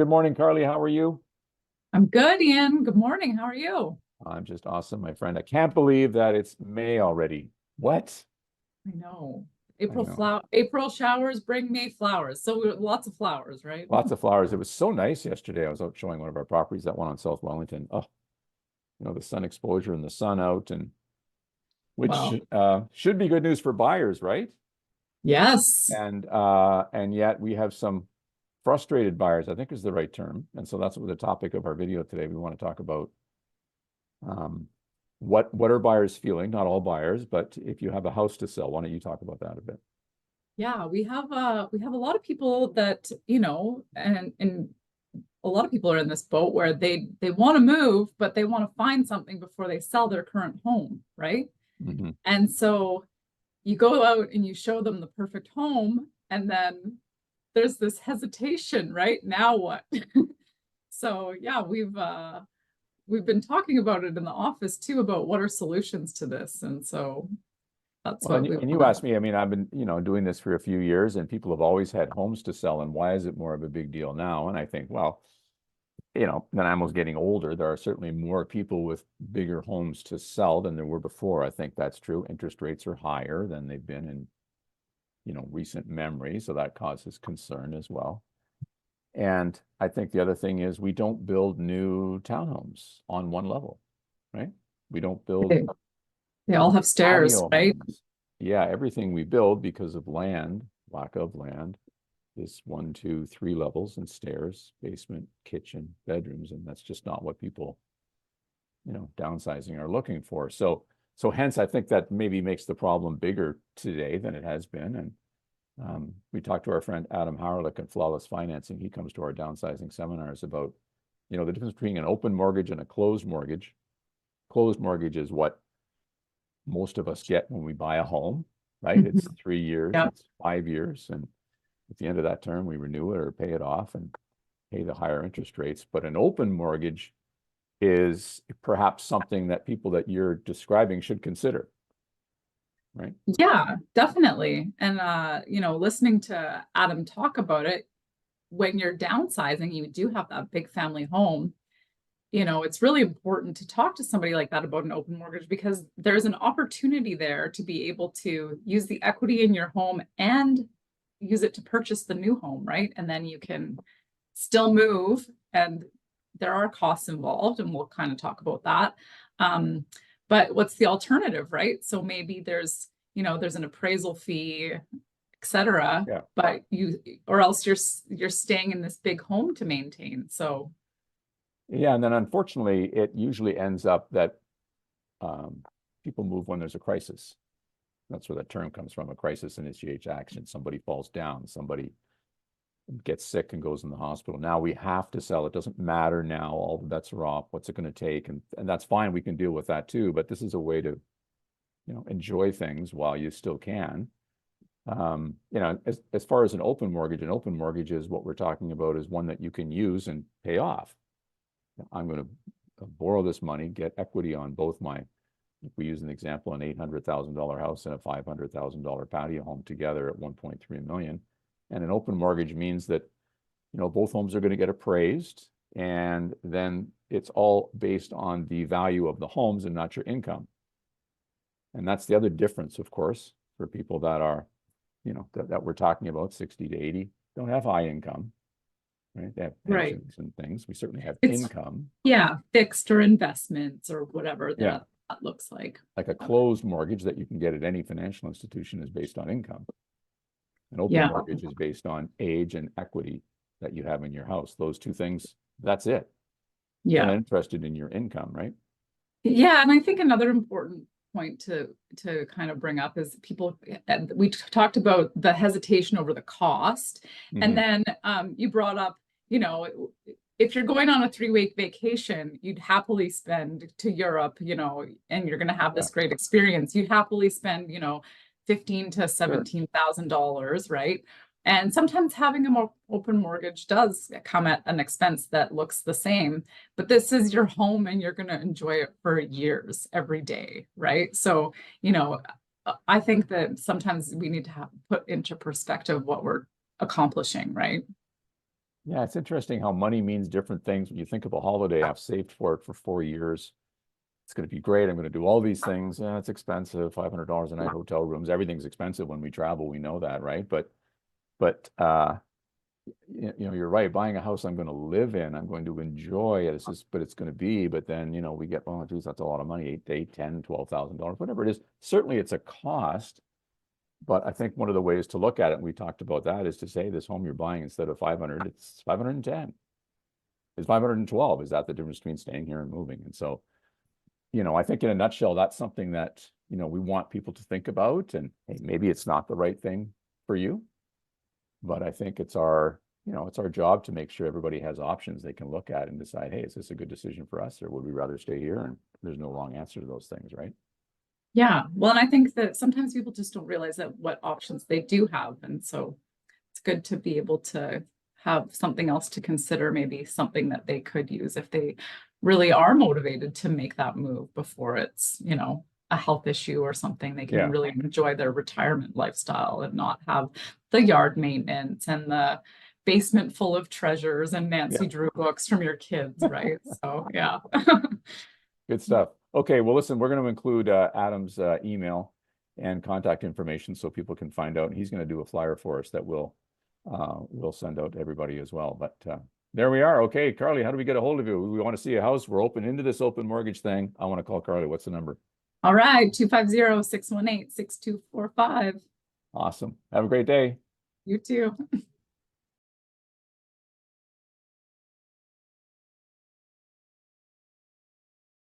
Good morning, Carly. How are you? I'm good, Ian. Good morning. How are you? I'm just awesome, my friend. I can't believe that it's May already. What? I know. I know. April showers bring May flowers. So lots of flowers, right? Lots of flowers. It was so nice yesterday. I was out showing one of our properties, that one on South Wellington. Oh, the sun exposure and the sun out, and which Well, should be good news for buyers, right? yes. And yet we have some frustrated buyers, I think is the right term. And so that's what the topic of our video today. We want to talk about um, what are buyers feeling? Not all buyers, but if you have a house to sell, why don't you talk about that a bit? Yeah, we have a lot of people that, and a lot of people are in this boat where they want to move, but they want to find something before they sell their current home, right? Hmm. And so you go out and you show them the perfect home, and then there's this hesitation, right? Now what? So yeah, we've been talking about it in the office too, about what are solutions to this. And so that's Well, what and, we and you want asked me, I mean, I've been, doing this for a few years and people have always had homes to sell. And why is it more of a big deal now? And I think, well, nanaimo's getting older. There are certainly more people with bigger homes to sell than there were before. I think that's true. Interest rates are higher than they've been in, recent memory. So that causes concern as well. And I think the other thing is we don't build new townhomes on one level, right? We don't build to. They all have stairs, patio right? homes. Yeah, everything we build because of land, lack of land, is one, two, three levels and stairs, basement, kitchen, bedrooms, and that's just not what people, downsizing are looking for. So hence, I think that maybe makes the problem bigger today than it has been. And we talked to our friend Adam Harlick at Flawless Financing. He comes to our downsizing seminars about, the difference between an open mortgage and a closed mortgage. Closed mortgage is what most of us get when we buy a home, right? It's Mhm. 3 years, Yeah. it's 5 years, and at the end of that term, we renew it or pay it off and pay the higher interest rates. But an open mortgage is perhaps something that people that you're describing should consider, right? Yeah, definitely. And listening to Adam talk about it, when you're downsizing, you do have that big family home. It's really important to talk to somebody like that about an open mortgage because there's an opportunity there to be able to use the equity in your home and use it to purchase the new home, right? And then you can still move, and there are costs involved, and we'll kind of talk about that. Um, but what's the alternative, right? So maybe there's an appraisal fee, etc. Yeah. But or else you're staying in this big home to maintain. So Yeah. And then unfortunately, it usually ends up that um, people move when there's a crisis. That's where that term comes from. A crisis initiates action. Somebody falls down, somebody gets sick and goes in the hospital. Now we have to sell. It doesn't matter now. All the bets are off. What's it going to take? And that's fine. We can deal with that too. But this is a way to, enjoy things while you still can. As far as an open mortgage is what we're talking about is one that you can use and pay off. I'm going to borrow this money, get equity on both if we use an example, an $800,000 house and a $500,000 patio home together at 1.3 million. And an open mortgage means that, both homes are going to get appraised. And then it's all based on the value of the homes and not your income. And that's the other difference, of course, for people that are, that we're talking about 60 to 80, don't have high income, right? They have right. pensions and things. We certainly have It's income. yeah, fixed or investments or whatever Yeah. that looks like. Like a closed mortgage that you can get at any financial institution is based on income. An open Yeah. mortgage is based on age and equity that you have in your house. Those two things, that's it. They're Yeah. not interested in your income, right? Yeah, and I think another important point to kind of bring up is people we talked about the hesitation over the cost, and Hmm. then you brought up, you know, if you're going on a 3-week vacation, you'd happily spend to Europe, and you're going to have Yeah, this great experience. You'd happily spend, 15 to sure. $17,000, right? And sometimes having a more open mortgage does come at an expense that looks the same, but this is your home and you're going to enjoy it for years every day, right? So, I think that sometimes we need to put into perspective what we're accomplishing, right? Yeah, it's interesting how money means different things. When you think of a holiday, I've saved for it for 4 years. It's going to be great. I'm going to do all these things. Yeah, it's expensive. $500 a night, hotel rooms. Everything's expensive when we travel. We know that, right? But you're right. Buying a house I'm going to live in, I'm going to enjoy it. It's just, but it's going to be. But then, we get, oh, geez, that's a lot of money. 8, 10, $12,000, whatever it is. Certainly, it's a cost. But I think one of the ways to look at it, and we talked about that, is to say this home you're buying, instead of 500, it's 510. It's 512. Is that the difference between staying here and moving? And so, I think in a nutshell, that's something that, we want people to think about. And hey, maybe it's not the right thing for you, but I think it's our job to make sure everybody has options they can look at and decide, hey, is this a good decision for us, or would we rather stay here? And there's no wrong answer to those things, right? Yeah. Well, and I think that sometimes people just don't realize that what options they do have. And so it's good to be able to have something else to consider, maybe something that they could use if they really are motivated to make that move before it's, a health issue or something. They can Yeah. really enjoy their retirement lifestyle and not have the yard maintenance and the basement full of treasures and Nancy Drew books from your kids, right? So, yeah. Good stuff. Okay, well, listen, we're going to include Adam's email and contact information so people can find out. And he's going to do a flyer for us that we'll send out to everybody as well. But there we are. Okay, Carly, how do we get a hold of you? We want to see a house. We're open into this open mortgage thing. I want to call Carly. What's the number? All right, 250-618-6245. Awesome. Have a great day. You too.